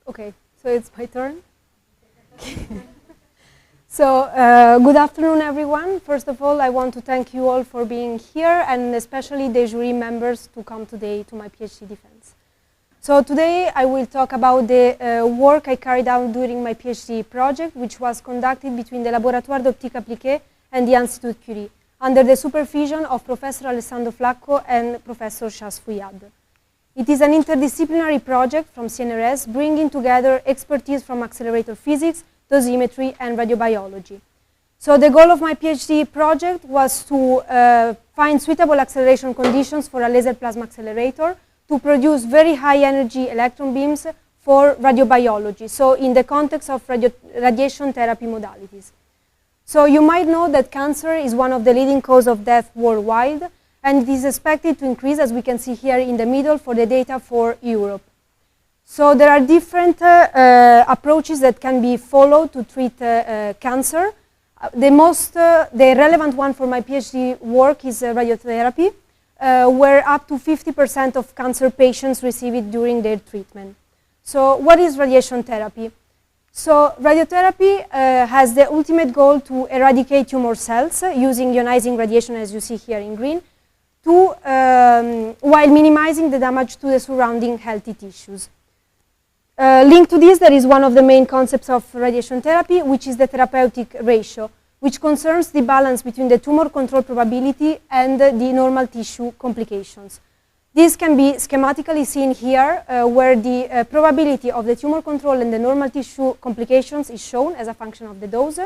Okay, so it's my turn. So, good afternoon, everyone. First of all, I want to thank you all for being here, and especially the jury members to come today to my PhD defense. So today I will talk about the work I carried out during my PhD project, which was conducted between the Laboratoire d'Optique Appliquée and the Institut Curie, under the supervision of Professor Alessandro Flacco and Professor Chas Fouillade. It is an interdisciplinary project from CNRS, bringing together expertise from accelerator physics, dosimetry, and radiobiology. So the goal of my PhD project was to find suitable acceleration conditions for a laser plasma accelerator to produce very high energy electron beams for radiobiology, so in the context of radiation therapy modalities. So you might know that cancer is one of the leading causes of death worldwide, and it is expected to increase, as we can see here in the middle, for the data for Europe. So there are different approaches that can be followed to treat cancer. The relevant one for my PhD work is radiotherapy, where up to 50% of cancer patients receive it during their treatment. So what is radiation therapy? So radiotherapy has the ultimate goal to eradicate tumor cells using ionizing radiation, as you see here in green, while minimizing the damage to the surrounding healthy tissues. Linked to this, there is one of the main concepts of radiation therapy, which is the therapeutic ratio, which concerns the balance between the tumor control probability and the normal tissue complications. This can be schematically seen here, where the probability of the tumor control and the normal tissue complications is shown as a function of the dose.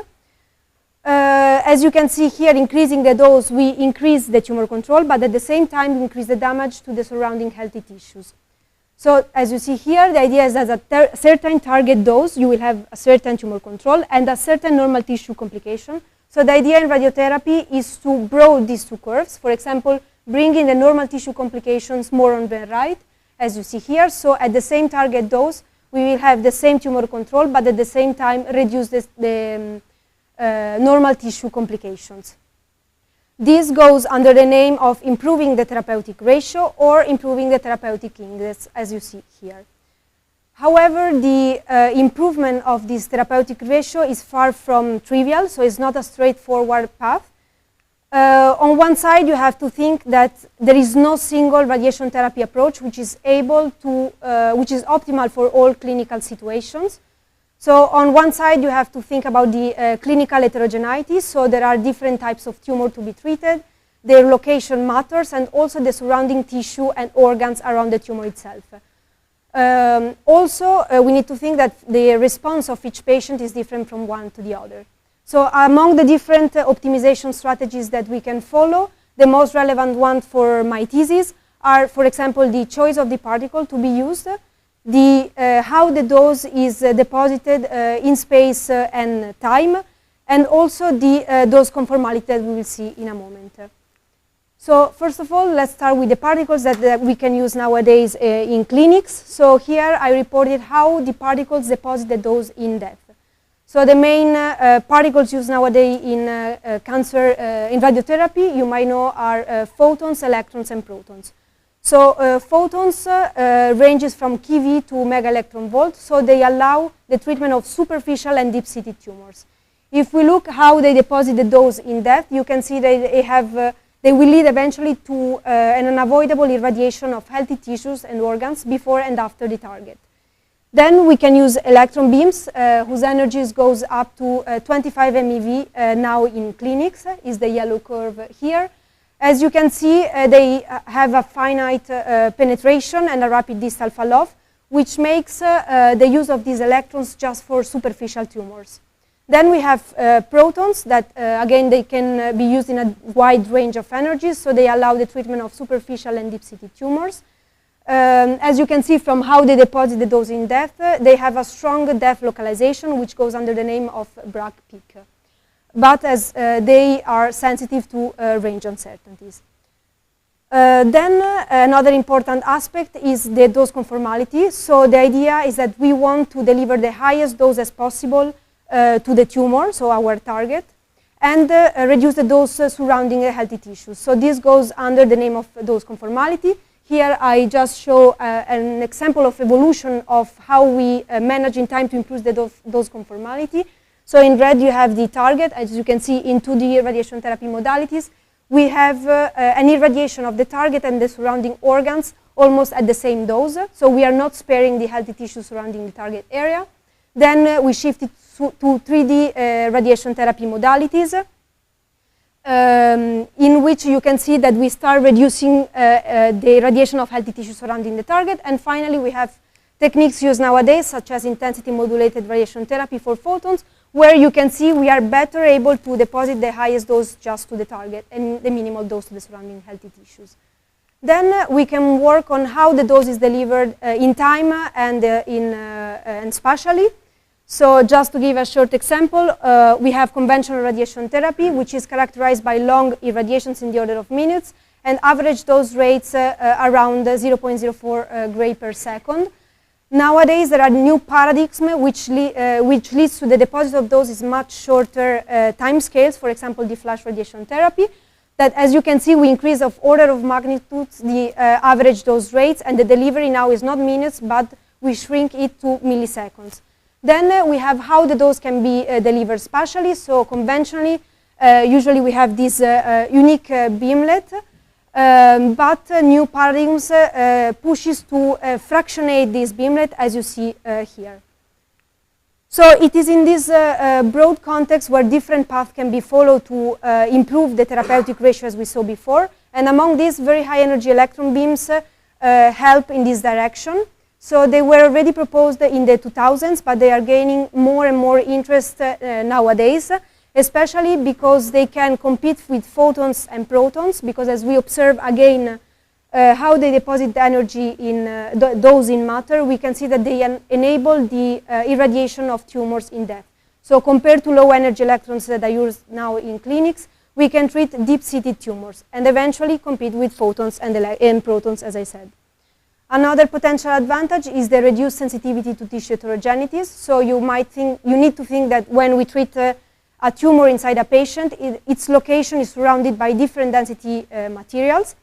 As you can see here, increasing the dose, we increase the tumor control, but at the same time, we increase the damage to the surrounding healthy tissues. So, as you see here, the idea is that at a certain target dose, you will have a certain tumor control and a certain normal tissue complication. So, the idea in radiotherapy is to broaden these two curves. For example, bringing the normal tissue complications more on the right, as you see here. So, at the same target dose, we will have the same tumor control, but at the same time, reduce the normal tissue complications. This goes under the name of improving the therapeutic ratio or improving the therapeutic index, as you see here. However, the improvement of this therapeutic ratio is far from trivial, so it's not a straightforward path. On one side, you have to think that there is no single radiation therapy approach which is optimal for all clinical situations. So on one side, you have to think about the clinical heterogeneity. So there are different types of tumor to be treated. Their location matters, and also the surrounding tissue and organs around the tumor itself. We need to think that the response of each patient is different from one to the other. So among the different optimization strategies that we can follow, the most relevant ones for my thesis are, for example, the choice of the particle to be used, how the dose is deposited in space and time, and also the dose conformality that we will see in a moment. So first of all, let's start with the particles that we can use nowadays in clinics. So here I reported how the particles deposit the dose in depth. So the main particles used nowadays in cancer, in radiotherapy, you might know, are photons, electrons, and protons. So photons ranges from keV to mega electron volt, so they allow the treatment of superficial and deep-seated tumors. If we look how they deposit the dose in depth, you can see that they will lead eventually to an unavoidable irradiation of healthy tissues and organs before and after the target. Then we can use electron beams whose energies goes up to 25 MeV now in clinics, is the yellow curve here. As you can see, they have a finite penetration and a rapid distal fall-off, which makes the use of these electrons just for superficial tumors. Then we have protons that, again, they can be used in a wide range of energies, so they allow the treatment of superficial and deep-seated tumors. As you can see from how they deposit the dose in depth, they have a strong depth localization, which goes under the name of Bragg peak. But as they are sensitive to range uncertainties. Then another important aspect is the dose conformality. So the idea is that we want to deliver the highest dose as possible to the tumor, so our target, and reduce the dose surrounding the healthy tissues. So this goes under the name of dose conformality. Here I just show an example of evolution of how we manage in time to improve the dose conformality. So in red you have the target. As you can see in 2D radiation therapy modalities, we have an irradiation of the target and the surrounding organs almost at the same dose. So we are not sparing the healthy tissue surrounding the target area. Then we shifted to 3D radiation therapy modalities, in which you can see that we start reducing the radiation of healthy tissue surrounding the target. And finally, we have techniques used nowadays, such as intensity modulated radiation therapy for photons, where you can see we are better able to deposit the highest dose just to the target and the minimal dose to the surrounding healthy tissues. Then we can work on how the dose is delivered in time and spatially. So just to give a short example, we have conventional radiation therapy, which is characterized by long irradiations in the order of minutes and average dose rates around 0.04 gray per second. Nowadays, there are new paradigms which leads to the deposit of doses much shorter time scales, for example, the flash radiation therapy, that as you can see, we increase of order of magnitudes the average dose rates, and the delivery now is not minutes, but we shrink it to milliseconds. Then we have how the dose can be delivered spatially. So conventionally, usually we have this unique beamlet, but new paradigms pushes to fractionate this beamlet, as you see here. So it is in this broad context where different paths can be followed to improve the therapeutic ratio, as we saw before. And among these, very high energy electron beams help in this direction. So they were already proposed in the 2000s, but they are gaining more and more interest nowadays, especially because they can compete with photons and protons, because as we observe again how they deposit the energy in those in matter, we can see that they enable the irradiation of tumors in depth. So compared to low energy electrons that are used now in clinics, we can treat deep-seated tumors and eventually compete with photons and protons, as I said. Another potential advantage is the reduced sensitivity to tissue heterogeneities. So you might think, you need to think that when we treat a tumor inside a patient, its location is surrounded by different density materials.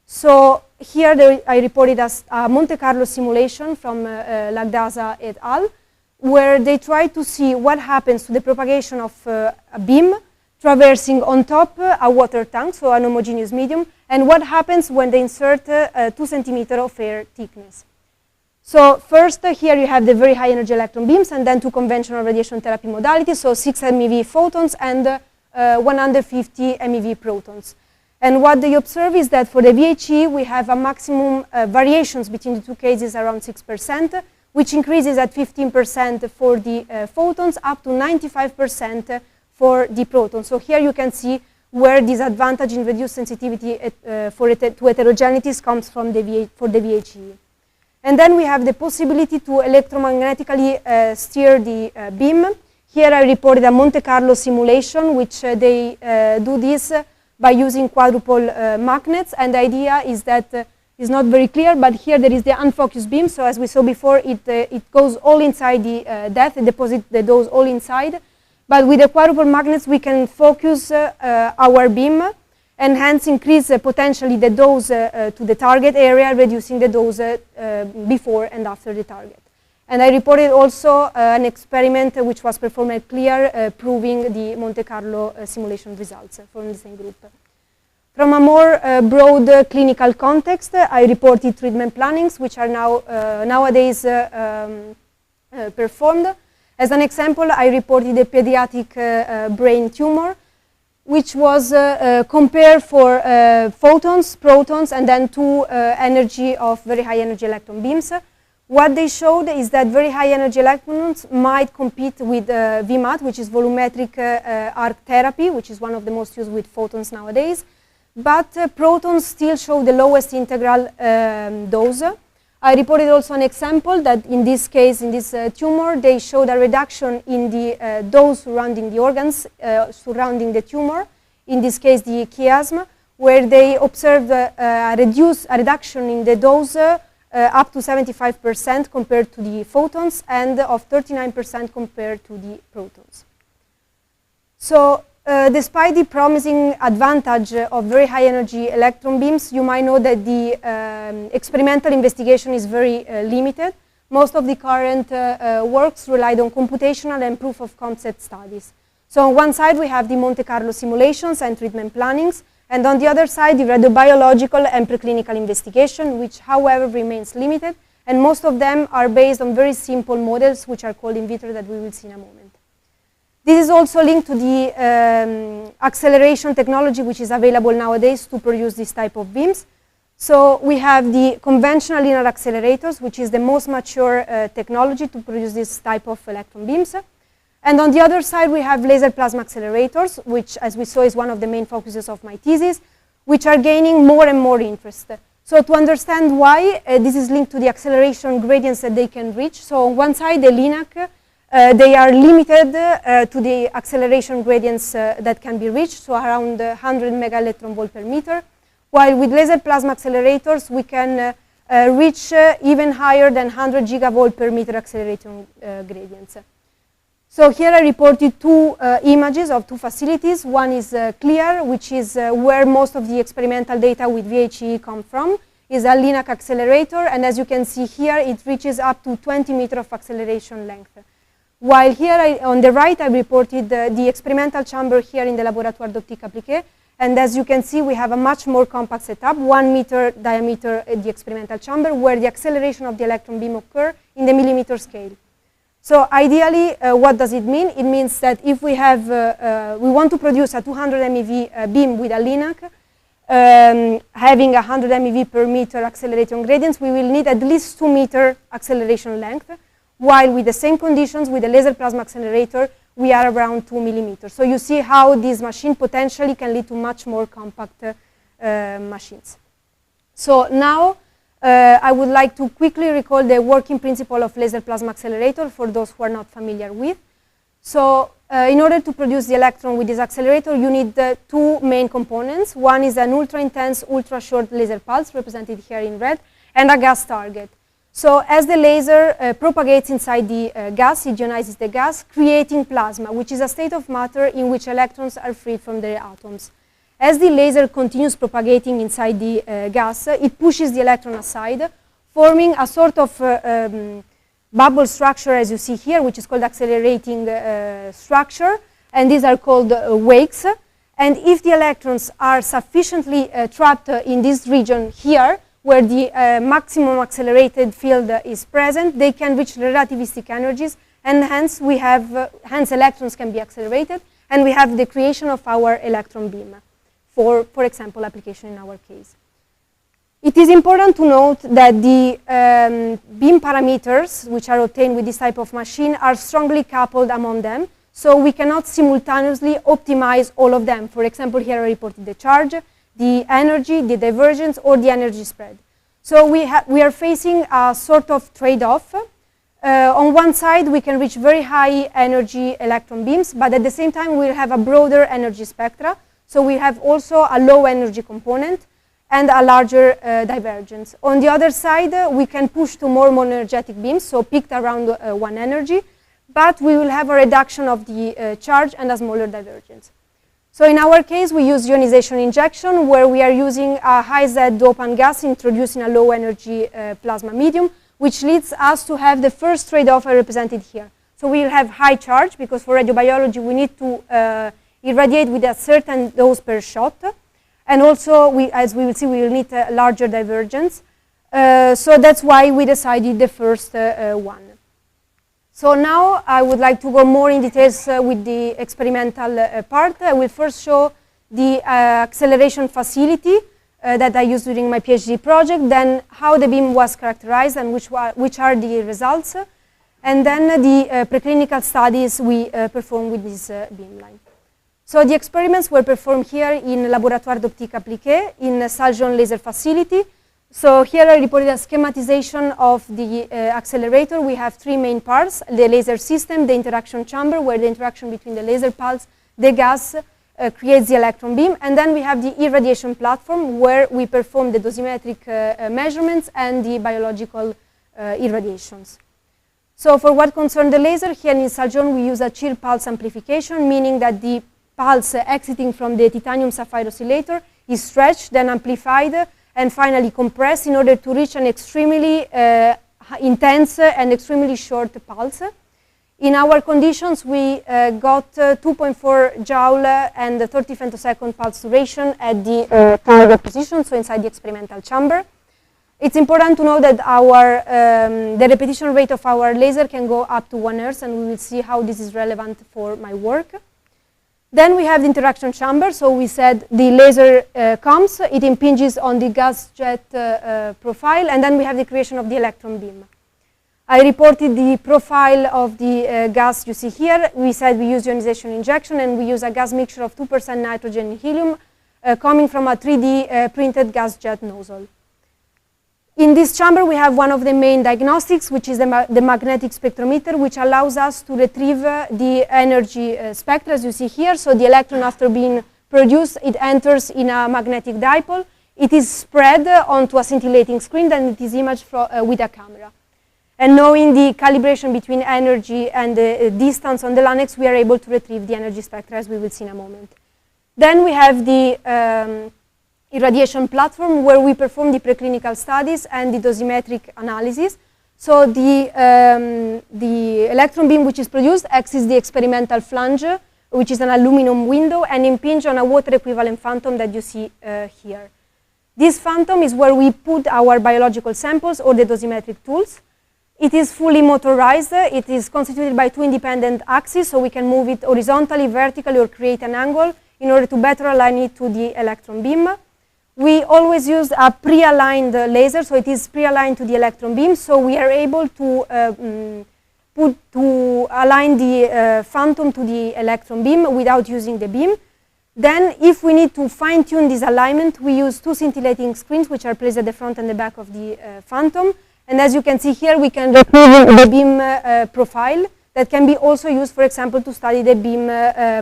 So here I reported as a Monte Carlo simulation from Lagdasa et al., where they try to see what happens to the propagation of a beam traversing on top a water tank, so an homogeneous medium, and what happens when they insert 2 centimeters of air thickness. So first, here you have the very high energy electron beams, and then 2 conventional radiation therapy modalities, so 6 MeV photons and 150 MeV protons. And what they observe is that for the VHE, we have a maximum variations between the 2 cases around 6%, which increases at 15% for the photons, up to 95% for the protons. So here you can see where this advantage in reduced sensitivity to heterogeneities comes from for the VHE. And then we have the possibility to electromagnetically steer the beam. Here I reported a Monte Carlo simulation, which they do this by using quadruple magnets, and the idea is that it's not very clear, but here there is the unfocused beam. So as we saw before, it goes all inside the depth, it deposits the dose all inside. But with the quadruple magnets, we can focus our beam and hence increase potentially the dose to the target area, reducing the dose before and after the target. And I reported also an experiment which was performed at CLEAR, proving the Monte Carlo simulation results from the same group. From a more broad clinical context, I reported treatment plannings, which are now nowadays performed. As an example, I reported a pediatric brain tumor, which was compared for photons, protons, and then 2 energy of very high energy electron beams. What they showed is that very high energy electrons might compete with VMAT, which is volumetric arc therapy, which is one of the most used with photons nowadays. But protons still show the lowest integral dose. I reported also an example that in this case, in this tumor, they showed a reduction in the dose surrounding the organs, surrounding the tumor, in this case the chiasm, where they observed a reduction in the dose up to 75% compared to the photons and of 39% compared to the protons. So despite the promising advantage of very high energy electron beams, you might know that the experimental investigation is very limited. Most of the current works relied on computational and proof of concept studies. So on one side we have the Monte Carlo simulations and treatment plannings, and on the other side the radiobiological and preclinical investigation, which however remains limited, and most of them are based on very simple models which are called in vitro that we will see in a moment. This is also linked to the acceleration technology which is available nowadays to produce this type of beams. So we have the conventional linear accelerators, which is the most mature technology to produce this type of electron beams. And on the other side, we have laser plasma accelerators, which, as we saw, is one of the main focuses of my thesis, which are gaining more and more interest. So to understand why, this is linked to the acceleration gradients that they can reach. So on one side, the LINAC, they are limited to the acceleration gradients that can be reached, so around 100 mega electron volt per meter. While with laser plasma accelerators, we can reach even higher than 100 gigavolt per meter acceleration gradients. So here I reported two images of two facilities. One is CLEAR, which is where most of the experimental data with VHE come from, is a LINAC accelerator, and as you can see here, it reaches up to 20 meters of acceleration length. While here on the right, I reported the experimental chamber here in the Laboratoire d'Optique Appliquée, and as you can see, we have a much more compact setup, 1 meter diameter the experimental chamber, where the acceleration of the electron beam occurs in the millimeter scale. So ideally, what does it mean? It means that if we have, we want to produce a 200 MeV beam with a LINAC, having 100 MeV per meter acceleration gradients, we will need at least 2 meter acceleration length, while with the same conditions with the laser plasma accelerator, we are around 2 millimeters. So you see how this machine potentially can lead to much more compact machines. So now, I would like to quickly recall the working principle of laser plasma accelerator for those who are not familiar with. So in order to produce the electron with this accelerator, you need two main components. One is an ultra-intense, ultra-short laser pulse, represented here in red, and a gas target. So as the laser propagates inside the gas, it ionizes the gas, creating plasma, which is a state of matter in which electrons are freed from their atoms. As the laser continues propagating inside the gas, it pushes the electron aside, forming a sort of bubble structure, as you see here, which is called accelerating structure, and these are called wakes. And if the electrons are sufficiently trapped in this region here, where the maximum accelerated field is present, they can reach relativistic energies, and hence we have, hence electrons can be accelerated, and we have the creation of our electron beam for example, application in our case. It is important to note that the beam parameters, which are obtained with this type of machine, are strongly coupled among them, so we cannot simultaneously optimize all of them. For example, here I reported the charge, the energy, the divergence, or the energy spread. So we are facing a sort of trade-off. On one side, we can reach very high energy electron beams, but at the same time, we'll have a broader energy spectra. So we have also a low energy component and a larger divergence. On the other side, we can push to more monoenergetic beams, so peaked around 1 energy, but we will have a reduction of the charge and a smaller divergence. So in our case, we use ionization injection, where we are using a high Z dopant gas introduced in a low energy plasma medium, which leads us to have the first trade-off I represented here. So we will have high charge, because for radiobiology, we need to irradiate with a certain dose per shot. And also, as we will see, we will need a larger divergence. So that's why we decided the first one. So now I would like to go more in details with the experimental part. I will first show the acceleration facility that I used during my PhD project, then how the beam was characterized and which are the results, and then the preclinical studies we performed with this beamline. So the experiments were performed here in Laboratoire d'Optique Appliquée in Saljon laser facility. So here I reported a schematization of the accelerator. We have three main parts: the laser system, the interaction chamber, where the interaction between the laser pulse, the gas, creates the electron beam, and then we have the irradiation platform, where we perform the dosimetric measurements and the biological irradiations. So for what concerns the laser, here in Saljon we use a chill pulse amplification, meaning that the pulse exiting from the titanium sapphire oscillator is stretched, then amplified, and finally compressed in order to reach an extremely intense and extremely short pulse. In our conditions, we got 2.4 joule and 30 femtosecond pulse duration at the target position, so inside the experimental chamber. It's important to know that the repetition rate of our laser can go up to 1 Hz, and we will see how this is relevant for my work. Then we have the interaction chamber. So we said the laser comes, it impinges on the gas jet profile, and then we have the creation of the electron beam. I reported the profile of the gas you see here. We said we use ionization injection, and we use a gas mixture of 2% nitrogen and helium coming from a 3D printed gas jet nozzle. In this chamber, we have one of the main diagnostics, which is the magnetic spectrometer, which allows us to retrieve the energy spectra, as you see here. So the electron, after being produced, it enters in a magnetic dipole. It is spread onto a scintillating screen, then it is imaged with a camera. And knowing the calibration between energy and the distance on the Lanex, we are able to retrieve the energy spectra, as we will see in a moment. Then we have the irradiation platform, where we perform the preclinical studies and the dosimetric analysis. So the electron beam which is produced exits the experimental flange, which is an aluminum window, and impinge on a water equivalent phantom that you see here. This phantom is where we put our biological samples or the dosimetric tools. It is fully motorized. It is constituted by 2 independent axes, so we can move it horizontally, vertically, or create an angle in order to better align it to the electron beam. We always use a pre-aligned laser, so it is pre-aligned to the electron beam, so we are able to align the phantom to the electron beam without using the beam. Then, if we need to fine-tune this alignment, we use 2 scintillating screens, which are placed at the front and the back of the phantom. And as you can see here, we can retrieve the beam profile that can be also used, for example, to study the beam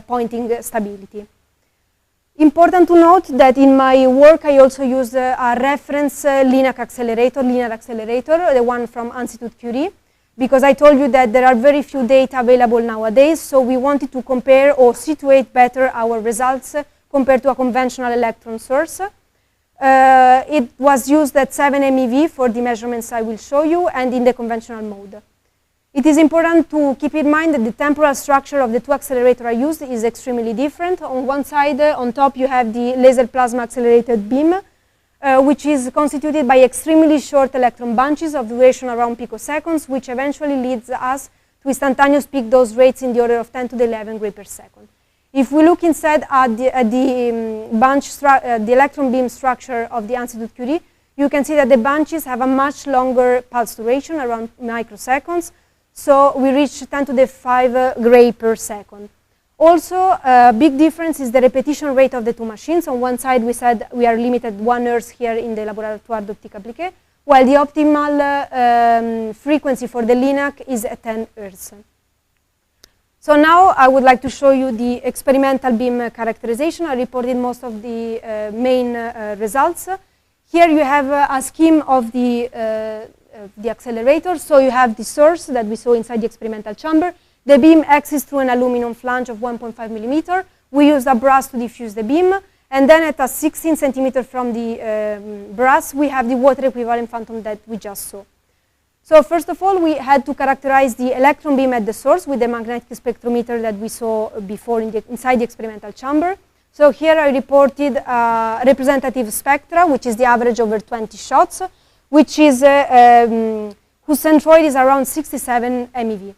pointing stability. Important to note that in my work I also use a reference linear accelerator, the one from Institut Curie, because I told you that there are very few data available nowadays, so we wanted to compare or situate better our results compared to a conventional electron source. It was used at 7 MeV for the measurements I will show you, and in the conventional mode. It is important to keep in mind that the temporal structure of the 2 accelerators I used is extremely different. On one side, on top, you have the laser plasma accelerated beam, which is constituted by extremely short electron bunches of duration around picoseconds, which eventually leads us to instantaneous peak dose rates in the order of 10 to the 11 gray per second. If we look instead at the electron beam structure of the Institut Curie, you can see that the bunches have a much longer pulse duration, around microseconds. So we reach 10 to the 5 gray per second. Also, a big difference is the repetition rate of the 2 machines. On one side, we said we are limited 1 Hz here in the Laboratoire d'Optique Appliquée, while the optimal frequency for the LINAC is at 10 Hz. So now I would like to show you the experimental beam characterization. I reported most of the main results. Here you have a scheme of the accelerator. So you have the source that we saw inside the experimental chamber. The beam exits through an aluminum flange of 1.5 millimeter. We use a brass to diffuse the beam. And then at a 16 centimeter from the brass, we have the water equivalent phantom that we just saw. So first of all, we had to characterize the electron beam at the source with the magnetic spectrometer that we saw before inside the experimental chamber. So here I reported representative spectra, which is the average over 20 shots, which is, whose centroid is around 67 MeV.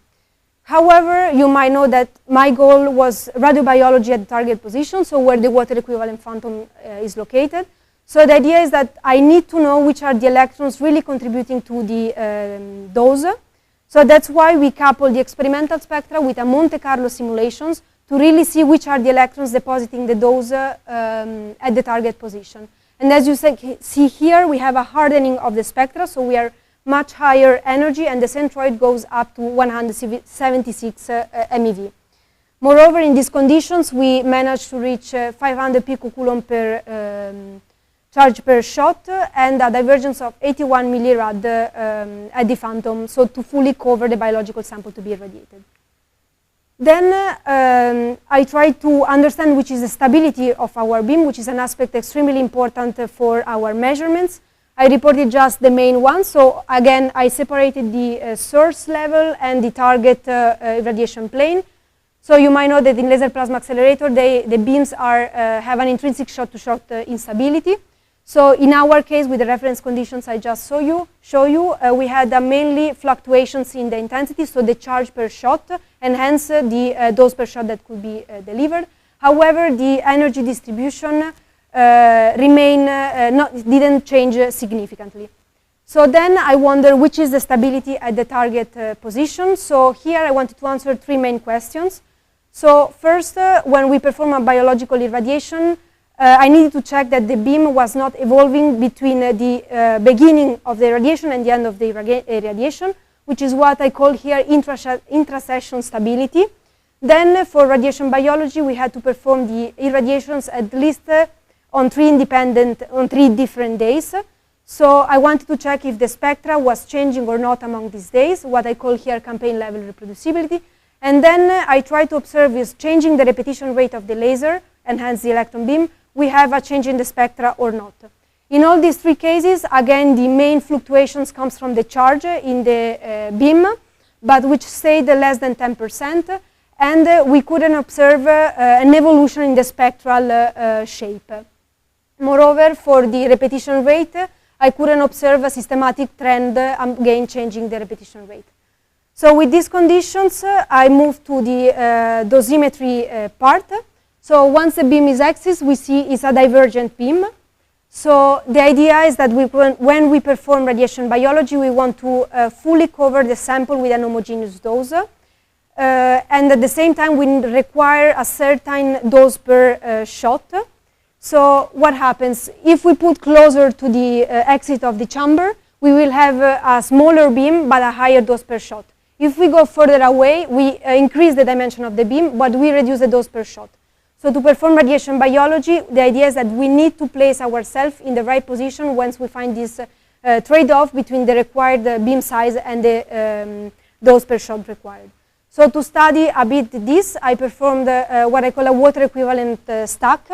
However, you might know that my goal was radiobiology at the target position, so where the water equivalent phantom is located. So the idea is that I need to know which are the electrons really contributing to the dose. So that's why we couple the experimental spectra with a Monte Carlo simulations to really see which are the electrons depositing the dose at the target position. And as you see here, we have a hardening of the spectra, so we are much higher energy, and the centroid goes up to 176 MeV. Moreover, in these conditions, we managed to reach 500 picocoulomb per charge per shot, and a divergence of 81 millirad at the phantom, so to fully cover the biological sample to be irradiated. Then I tried to understand which is the stability of our beam, which is an aspect extremely important for our measurements. I reported just the main one. So again, I separated the source level and the target radiation plane. So you might know that in laser plasma accelerator, the beams have an intrinsic shot-to-shot instability. So in our case, with the reference conditions I just show you, we had mainly fluctuations in the intensity, so the charge per shot, and hence the dose per shot that could be delivered. However, the energy distribution didn't change significantly. So then I wonder which is the stability at the target position. So here I wanted to answer three main questions. So first, when we perform a biological irradiation, I needed to check that the beam was not evolving between the beginning of the radiation and the end of the radiation, which is what I call here intra-session stability. Then for radiation biology, we had to perform the irradiations at least on three different days. So I wanted to check if the spectra was changing or not among these days, what I call here campaign level reproducibility. And then I tried to observe is changing the repetition rate of the laser, and hence the electron beam, we have a change in the spectra or not. In all these three cases, again, the main fluctuations comes from the charge in the beam, but which stayed less than 10%, and we couldn't observe an evolution in the spectral shape. Moreover, for the repetition rate, I couldn't observe a systematic trend again changing the repetition rate. So with these conditions, I moved to the dosimetry part. So once the beam is axis, we see it's a divergent beam. So the idea is that when we perform radiation biology, we want to fully cover the sample with an homogeneous dose. And at the same time, we require a certain dose per shot. So what happens? If we put closer to the exit of the chamber, we will have a smaller beam, but a higher dose per shot. If we go further away, we increase the dimension of the beam, but we reduce the dose per shot. So to perform radiation biology, the idea is that we need to place ourselves in the right position once we find this trade-off between the required beam size and the dose per shot required. So to study a bit this, I performed what I call a water equivalent stack.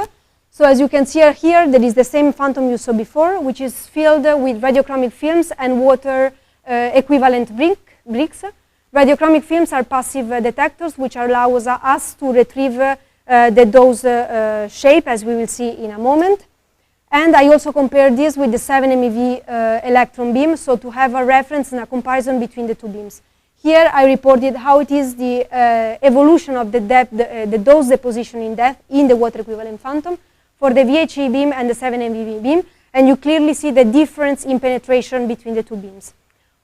So as you can see here, there is the same phantom you saw before, which is filled with radiochromic films and water equivalent bricks. Radiochromic films are passive detectors, which allows us to retrieve the dose shape, as we will see in a moment. And I also compared this with the 7 MeV electron beam, so to have a reference and a comparison between the two beams. Here I reported how it is the evolution of the depth, the dose deposition in depth in the water equivalent phantom for the VHE beam and the 7 MeV beam, and you clearly see the difference in penetration between the two beams.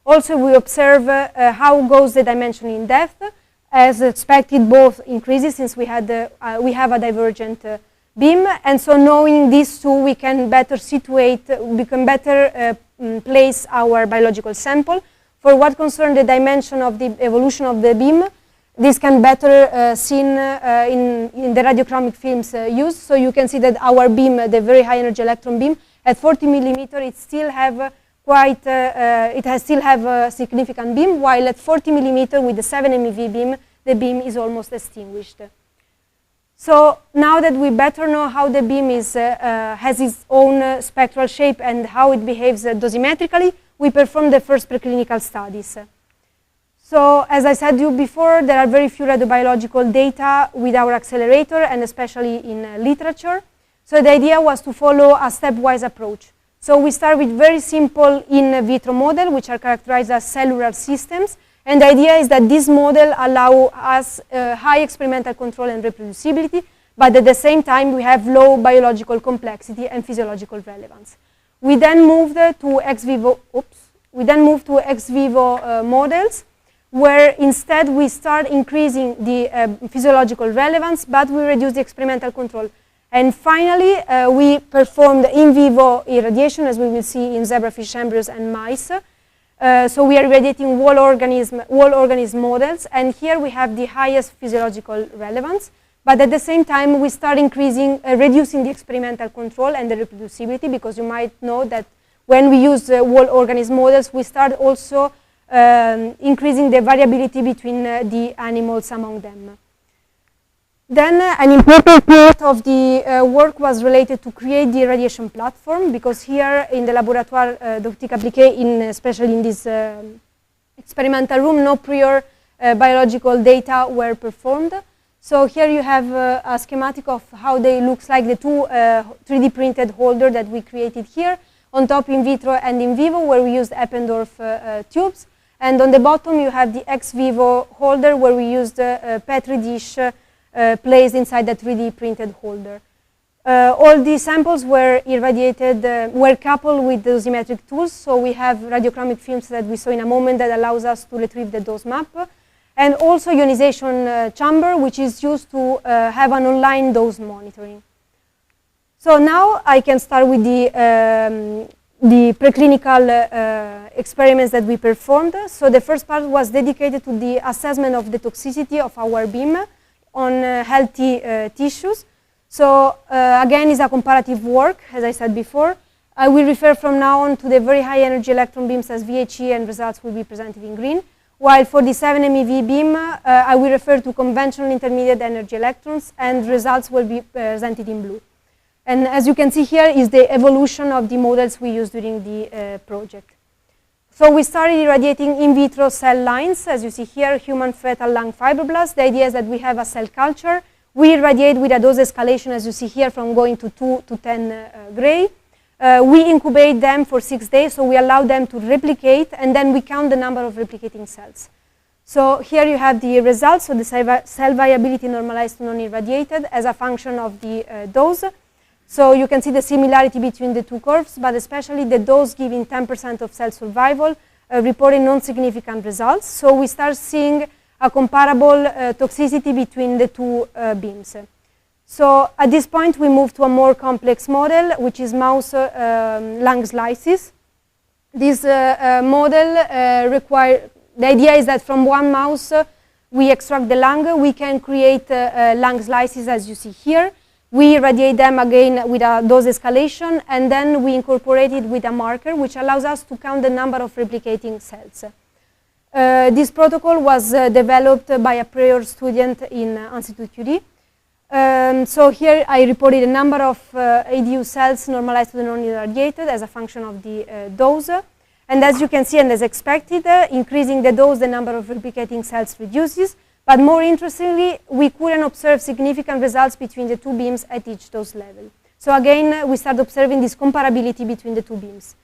Also, we observe how goes the dimension in depth. As expected, both increases since we have a divergent beam, and so knowing these two, we can better place our biological sample. For what concerns the dimension of the evolution of the beam, this can better seen in the radiochromic films used. So you can see that our beam, the very high energy electron beam, at 40 millimeter, it still have a significant beam, while at 40 millimeter with the 7 MeV beam, the beam is almost extinguished. So now that we better know how the beam has its own spectral shape and how it behaves dosimetrically, we perform the first preclinical studies. So as I said to you before, there are very few radiobiological data with our accelerator, and especially in literature. So the idea was to follow a stepwise approach. So we start with very simple in vitro model, which are characterized as cellular systems. And the idea is that this model allow us high experimental control and reproducibility, but at the same time we have low biological complexity and physiological relevance. We then moved to ex vivo models, where instead we start increasing the physiological relevance, but we reduce the experimental control. And finally, we performed in vivo irradiation, as we will see in zebrafish embryos and mice. So we are irradiating whole organism models, and here we have the highest physiological relevance. But at the same time, we start reducing the experimental control and the reproducibility, because you might know that when we use whole organism models, we start also increasing the variability between the animals among them. Then an important part of the work was related to create the radiation platform, because here in the laboratoire d'optique appliquée, especially in this experimental room, no prior biological data were performed. So here you have a schematic of how they looks like, the two 3D printed holder that we created here. On top in vitro and in vivo, where we used Eppendorf tubes. And on the bottom you have the ex vivo holder, where we used a Petri dish placed inside the 3D printed holder. All the samples were irradiated, were coupled with the dosimetric tools. So we have radiochromic films that we saw in a moment that allows us to retrieve the dose map. And also ionization chamber, which is used to have an online dose monitoring. So now I can start with the preclinical experiments that we performed. So the first part was dedicated to the assessment of the toxicity of our beam on healthy tissues. So again, it's a comparative work, as I said before. I will refer from now on to the very high energy electron beams as VHE, and results will be presented in green. While for the 7 MeV beam, I will refer to conventional intermediate energy electrons, and results will be presented in blue. And as you can see here is the evolution of the models we used during the project. So we started irradiating in vitro cell lines, as you see here, human fetal lung fibroblasts. The idea is that we have a cell culture. We irradiate with a dose escalation, as you see here, from going to 2 to 10 gray. We incubate them for 6 days, so we allow them to replicate, and then we count the number of replicating cells. So here you have the results, so the cell viability normalized to non-irradiated as a function of the dose. So you can see the similarity between the two curves, but especially the dose giving 10% of cell survival reporting non-significant results. So we start seeing a comparable toxicity between the two beams. So at this point we move to a more complex model, which is mouse lung slices. This model the idea is that from one mouse we extract the lung. We can create lung slices, as you see here. We irradiate them again with a dose escalation, and then we incorporate it with a marker, which allows us to count the number of replicating cells. This protocol was developed by a prior student in Institut Curie. So here I reported a number of ADU cells normalized to the non-irradiated as a function of the dose. And as you can see, and as expected, increasing the dose, the number of replicating cells reduces. But more interestingly, we couldn't observe significant results between the two beams at each dose level. So again, we start observing this comparability between the two beams.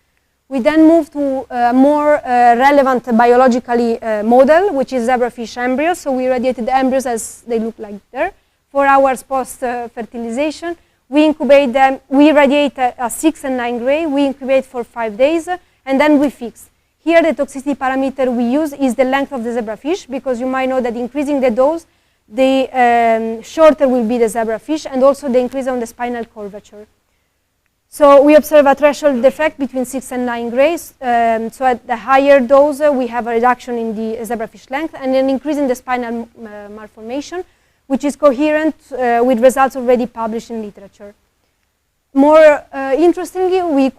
We then move to a more relevant biologically model, which is zebrafish embryos. So we irradiated the embryos as they look like there. 4 hours post-fertilization, we incubate them, we irradiate a 6 and 9 gray, we incubate for 5 days, and then we fix. Here the toxicity parameter we use is the length of the zebrafish, because you might know that increasing the dose, the shorter will be the zebrafish, and also the increase on the spinal curvature. So we observe a threshold effect between 6 and 9 grays. So at the higher dose, we have a reduction in the zebrafish length and an increase in the spinal malformation, which is coherent with results already published in literature. More interestingly, we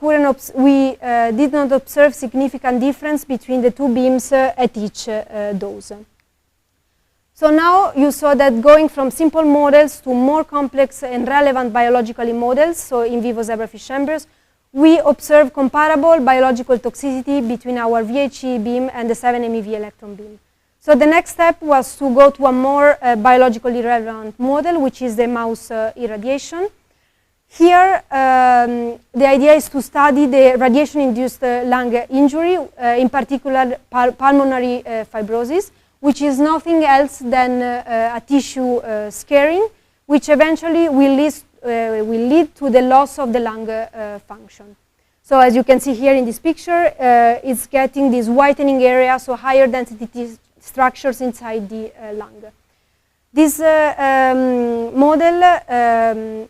did not observe significant difference between the two beams at each dose. So now you saw that going from simple models to more complex and relevant biologically models, so in vivo zebrafish embryos, we observe comparable biological toxicity between our VHE beam and the 7 MeV electron beam. So the next step was to go to a more biologically relevant model, which is the mouse irradiation. Here, the idea is to study the radiation-induced lung injury, in particular pulmonary fibrosis, which is nothing else than a tissue scarring, which eventually will lead to the loss of the lung function. So as you can see here in this picture, it's getting this whitening area, so higher density structures inside the lung. This model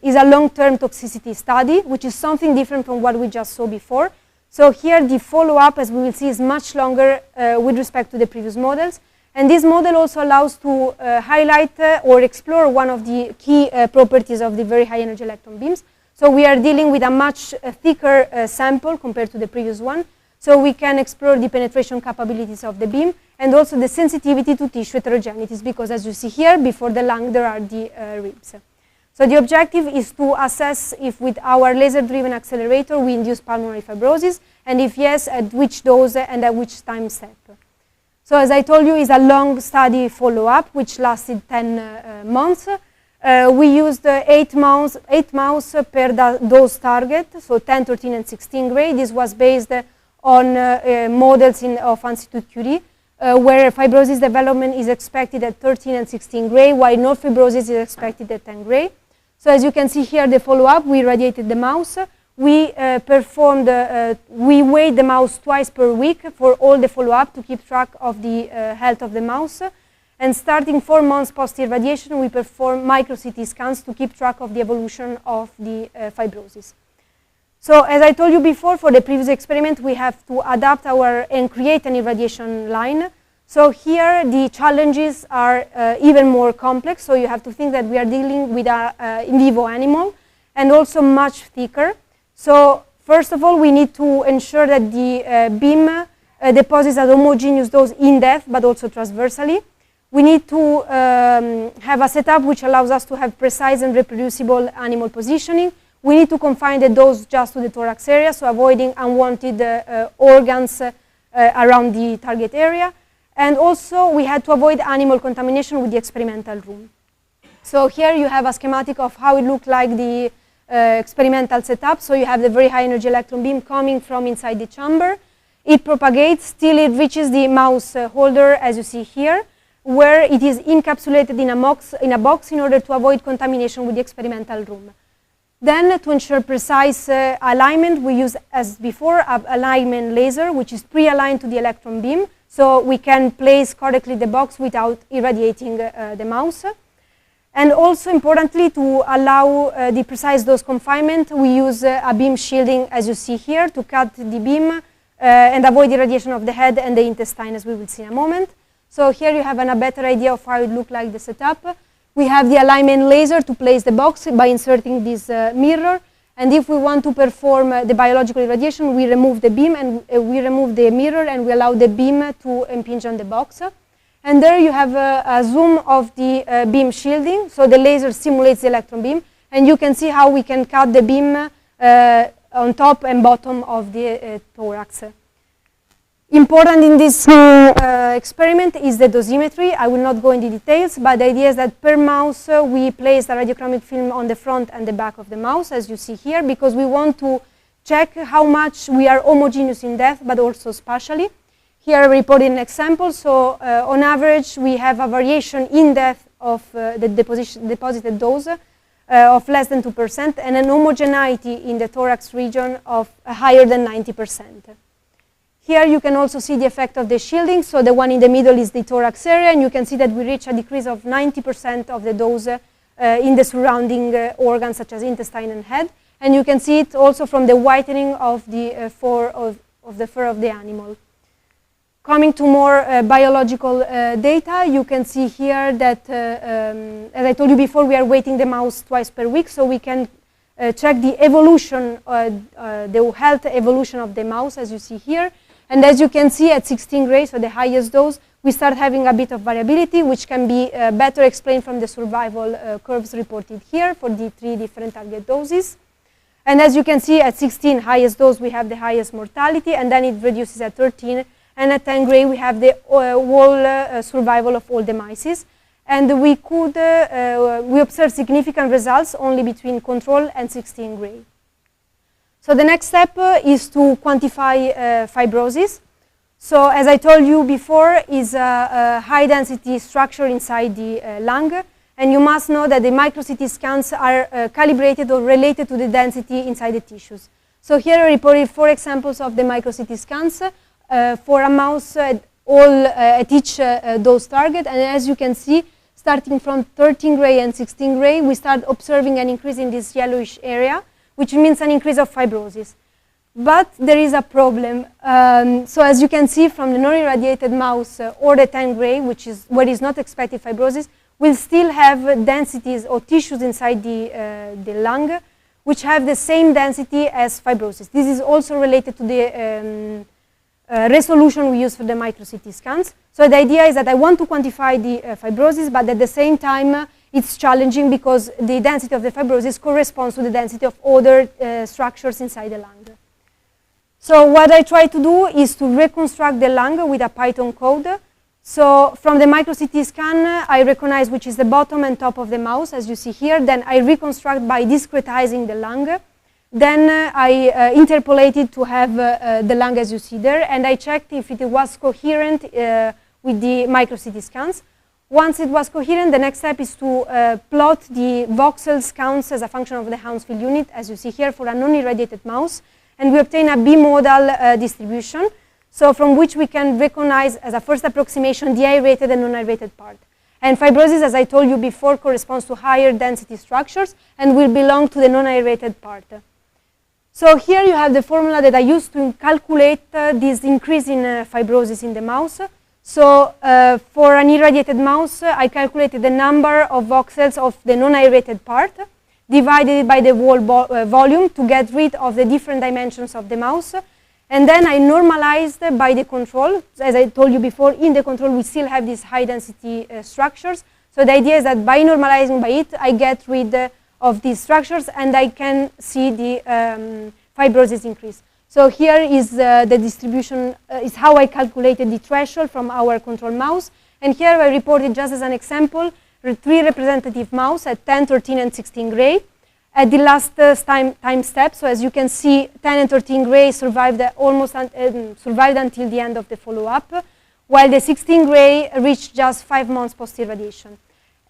is a long-term toxicity study, which is something different from what we just saw before. So here the follow-up, as we will see, is much longer with respect to the previous models. And this model also allows to highlight or explore one of the key properties of the very high energy electron beams. So we are dealing with a much thicker sample compared to the previous one. so we can explore the penetration capabilities of the beam and also the sensitivity to tissue heterogeneities, because as you see here, before the lung there are the ribs. So the objective is to assess if with our laser-driven accelerator we induce pulmonary fibrosis, and if yes, at which dose and at which time step. So as I told you, it's a long study follow-up which lasted 10 months. We used 8 mouse per dose target, so 10, 13, and 16 gray. This was based on models of Institut Curie, where fibrosis development is expected at 13 and 16 gray, while no fibrosis is expected at 10 gray. So as you can see here, the follow-up, we irradiated the mouse. We we weighed the mouse twice per week for all the follow-up to keep track of the health of the mouse. And starting 4 months post-irradiation, we perform micro-CT scans to keep track of the evolution of the fibrosis. So as I told you before, for the previous experiment, we have to adapt and create an irradiation line. So here the challenges are even more complex. So you have to think that we are dealing with an in vivo animal and also much thicker. So first of all, we need to ensure that the beam deposits a homogeneous dose in depth, but also transversally. We need to have a setup which allows us to have precise and reproducible animal positioning. We need to confine the dose just to the thorax area, so avoiding unwanted organs around the target area. And also, we had to avoid animal contamination with the experimental room. So here you have a schematic of how it looked like the experimental setup. So you have the very high energy electron beam coming from inside the chamber. It propagates till it reaches the mouse holder, as you see here, where it is encapsulated in a box in order to avoid contamination with the experimental room. Then, to ensure precise alignment, we use, as before, an alignment laser, which is pre-aligned to the electron beam, so we can place correctly the box without irradiating the mouse. And also, importantly, to allow the precise dose confinement, we use a beam shielding, as you see here, to cut the beam and avoid irradiation of the head and the intestine, as we will see in a moment. So here you have a better idea of how it looked like the setup. We have the alignment laser to place the box by inserting this mirror. And if we want to perform the biological irradiation, we remove the beam and we remove the mirror and we allow the beam to impinge on the box. And there you have a zoom of the beam shielding. So the laser simulates the electron beam. And you can see how we can cut the beam on top and bottom of the thorax. Important in this experiment is the dosimetry. I will not go into details, but the idea is that per mouse we place the radiochromic film on the front and the back of the mouse, as you see here, because we want to check how much we are homogeneous in depth, but also spatially. Here I reported an example. So on average, we have a variation in depth of the deposited dose of less than 2%, and an homogeneity in the thorax region of higher than 90%. Here you can also see the effect of the shielding. So the one in the middle is the thorax area, and you can see that we reach a decrease of 90% of the dose in the surrounding organs such as intestine and head. And you can see it also from the whitening of the fur of the animal. Coming to more biological data, you can see here that, as I told you before, we are weighting the mouse twice per week, so we can check the evolution, the health evolution of the mouse, as you see here. And as you can see, at 16 gray, so the highest dose, we start having a bit of variability, which can be better explained from the survival curves reported here for the 3 different target doses. And as you can see, at 16, highest dose, we have the highest mortality, and then it reduces at 13. And at 10 gray, we have the whole survival of all the mice. And we observe significant results only between control and 16 gray. So the next step is to quantify fibrosis. So as I told you before, is a high density structure inside the lung. And you must know that the micro-CT scans are calibrated or related to the density inside the tissues. So here I reported 4 examples of the micro-CT scans for a mouse at each dose target. And as you can see, starting from 13 gray and 16 gray, we start observing an increase in this yellowish area, which means an increase of fibrosis. But there is a problem. So as you can see from the non-irradiated mouse or the 10 gray, which is where is not expected fibrosis, will still have densities or tissues inside the lung, which have the same density as fibrosis. This is also related to the resolution we use for the micro-CT scans. So the idea is that I want to quantify the fibrosis, but at the same time, it's challenging because the density of the fibrosis corresponds to the density of other structures inside the lung. So what I try to do is to reconstruct the lung with a Python code. So from the micro-CT scan, I recognize which is the bottom and top of the mouse, as you see here. Then I reconstruct by discretizing the lung. Then I interpolated to have the lung as you see there, and I checked if it was coherent with the micro-CT scans. Once it was coherent, the next step is to plot the voxels counts as a function of the Hounsfield unit, as you see here, for a non-irradiated mouse. And we obtain a bimodal distribution, so from which we can recognize as a first approximation the aerated and non-aerated part. And fibrosis, as I told you before, corresponds to higher density structures and will belong to the non-aerated part. So here you have the formula that I used to calculate this increase in fibrosis in the mouse. So for an irradiated mouse, I calculated the number of voxels of the non-aerated part, divided by the wall volume to get rid of the different dimensions of the mouse. And then I normalized by the control. As I told you before, in the control we still have these high density structures. So the idea is that by normalizing by it, I get rid of these structures and I can see the fibrosis increase. So here is the distribution, is how I calculated the threshold from our control mouse. And here I reported just as an example, 3 representative mouse at 10, 13, and 16 gray. At the last time step, so as you can see, 10 and 13 gray survived survived until the end of the follow-up, while the 16 gray reached just 5 months post-irradiation.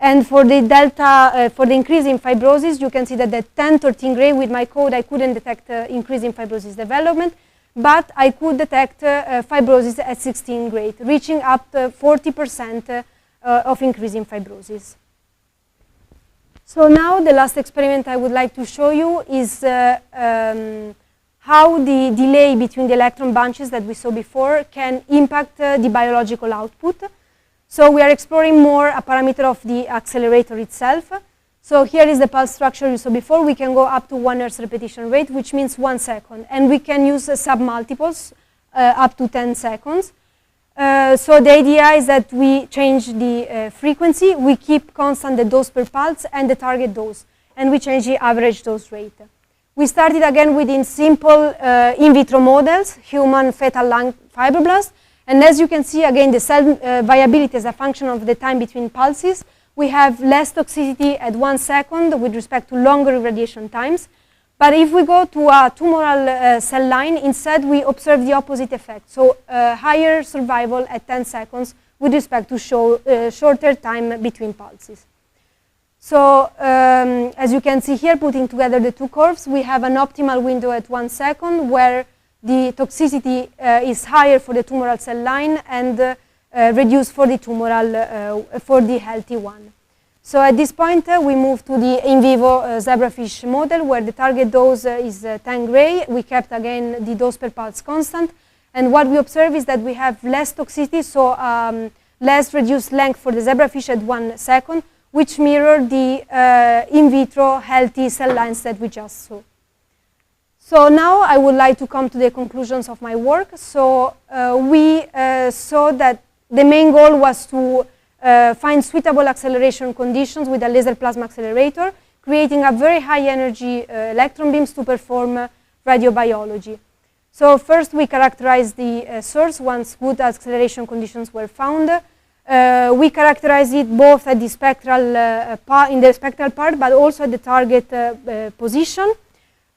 And for the delta, for the increase in fibrosis, you can see that the 10, 13 gray, with my code, I couldn't detect increase in fibrosis development, but I could detect fibrosis at 16 gray, reaching up to 40% of increase in fibrosis. So now the last experiment I would like to show you is how the delay between the electron bunches that we saw before can impact the biological output. So we are exploring more a parameter of the accelerator itself. So here is the pulse structure you saw before. We can go up to 1 Hz repetition rate, which means 1 second. And we can use submultiples up to 10 seconds. So the idea is that we change the frequency, we keep constant the dose per pulse and the target dose, and we change the average dose rate. We started again within simple in vitro models, human fetal lung fibroblasts, and as you can see again the cell viability as a function of the time between pulses. We have less toxicity at 1 second with respect to longer irradiation times. But if we go to a tumoral cell line, instead we observe the opposite effect. So higher survival at 10 seconds with respect to shorter time between pulses. So as you can see here, putting together the two curves, we have an optimal window at 1 second where the toxicity is higher for the tumoral cell line and reduced for the tumoral, for the healthy one. So at this point, we move to the in vivo zebrafish model where the target dose is 10 gray. We kept again the dose per pulse constant. And what we observe is that we have less toxicity, so less reduced length for the zebrafish at 1 second, which mirror the in vitro healthy cell lines that we just saw. So now I would like to come to the conclusions of my work. So we saw that the main goal was to find suitable acceleration conditions with a laser plasma accelerator, creating a very high energy electron beams to perform radiobiology. So first we characterized the source once good acceleration conditions were found. We characterized it both at the spectral in the spectral part, but also at the target position.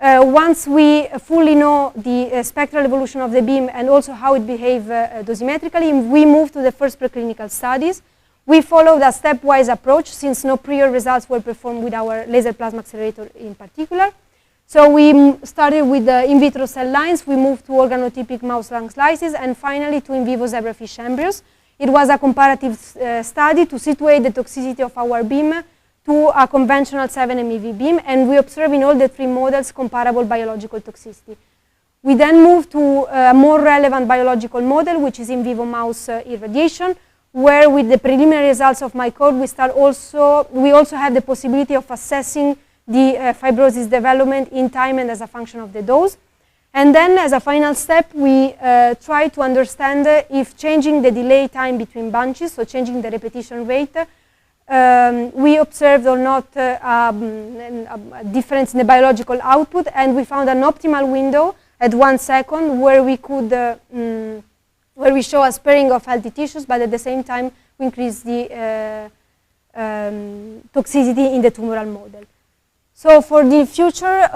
Once we fully know the spectral evolution of the beam and also how it behaves dosimetrically, we move to the first preclinical studies. We followed a stepwise approach since no prior results were performed with our laser plasma accelerator in particular. So we started with the in vitro cell lines, we moved to organotypic mouse lung slices, and finally to in vivo zebrafish embryos. It was a comparative study to situate the toxicity of our beam to a conventional 7 MeV beam, and we observed in all the 3 models comparable biological toxicity. We then moved to a more relevant biological model, which is in vivo mouse irradiation, where with the preliminary results of my code, we also have the possibility of assessing the fibrosis development in time and as a function of the dose. And then, as a final step, we try to understand if changing the delay time between bunches, so changing the repetition rate, we observed or not a difference in the biological output, and we found an optimal window at 1 second where we could, where we show a sparing of healthy tissues, but at the same time we increase the toxicity in the tumoral model. So for the future,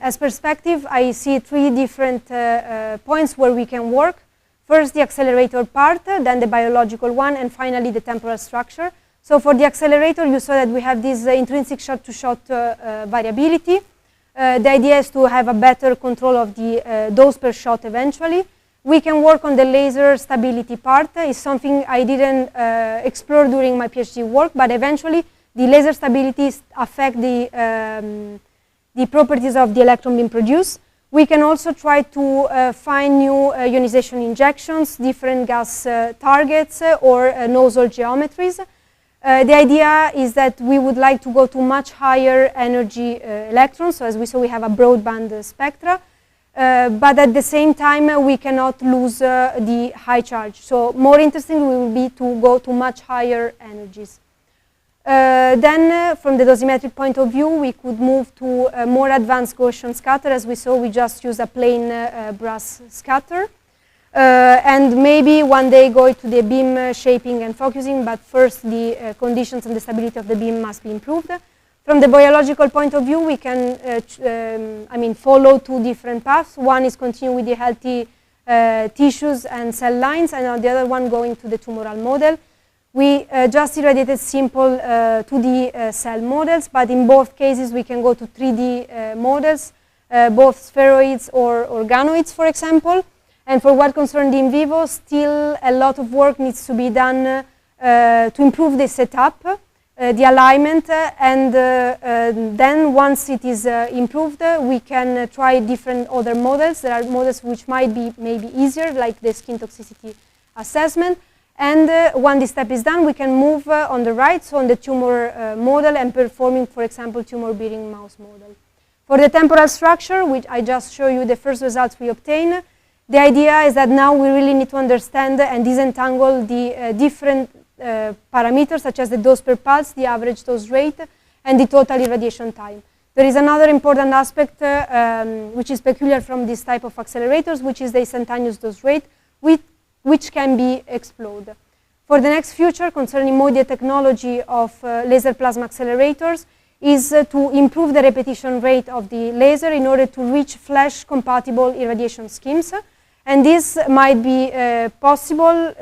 as perspective, I see 3 different points where we can work. First, the accelerator part, then the biological one, and finally the temporal structure. So for the accelerator, you saw that we have this intrinsic shot-to-shot variability. The idea is to have a better control of the dose per shot eventually. We can work on the laser stability part. It's something I didn't explore during my PhD work, but eventually the laser stabilities affect the properties of the electron being produced. We can also try to find new ionization injections, different gas targets, or nozzle geometries. The idea is that we would like to go to much higher energy electrons. So as we saw, we have a broadband spectra. But at the same time, we cannot lose the high charge. So more interesting will be to go to much higher energies. Then, from the dosimetric point of view, we could move to a more advanced Gaussian scatter. As we saw, we just use a plain brass scatter. And maybe one day go to the beam shaping and focusing, but first the conditions and the stability of the beam must be improved. From the biological point of view, we can follow 2 different paths. One is continue with the healthy tissues and cell lines, and the other one going to the tumoral model. We just irradiated simple 2D cell models, but in both cases we can go to 3D models, both spheroids or organoids, for example. And for what concerns the in vivo, still a lot of work needs to be done to improve the setup, the alignment, and then once it is improved, we can try different other models. There are models which might be maybe easier, like the skin toxicity assessment. And when this step is done, we can move on the right, so on the tumor model, and performing, for example, tumor-bearing mouse model. For the temporal structure, which I just show you the first results we obtain, the idea is that now we really need to understand and disentangle the different parameters, such as the dose per pulse, the average dose rate, and the total irradiation time. There is another important aspect which is peculiar from this type of accelerators, which is the instantaneous dose rate, which can be explored. For the next future, concerning more the technology of laser plasma accelerators, is to improve the repetition rate of the laser in order to reach flash-compatible irradiation schemes. And this might be possible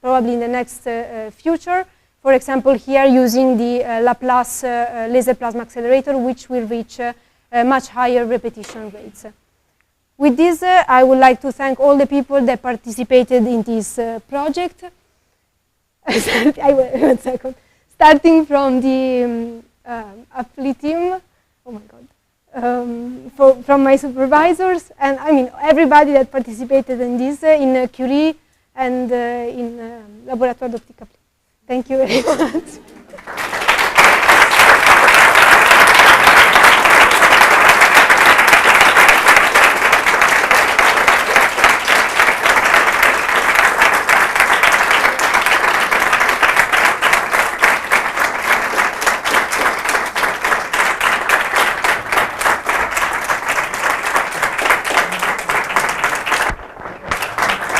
probably in the next future. For example, here using the Laplace laser plasma accelerator, which will reach much higher repetition rates. With this, I would like to thank all the people that participated in this project. One second. Starting from the Appli team, oh my God, from my supervisors, and I mean everybody that participated in this, in Curie and in Laboratoire d'Optique Appli. Thank you very much.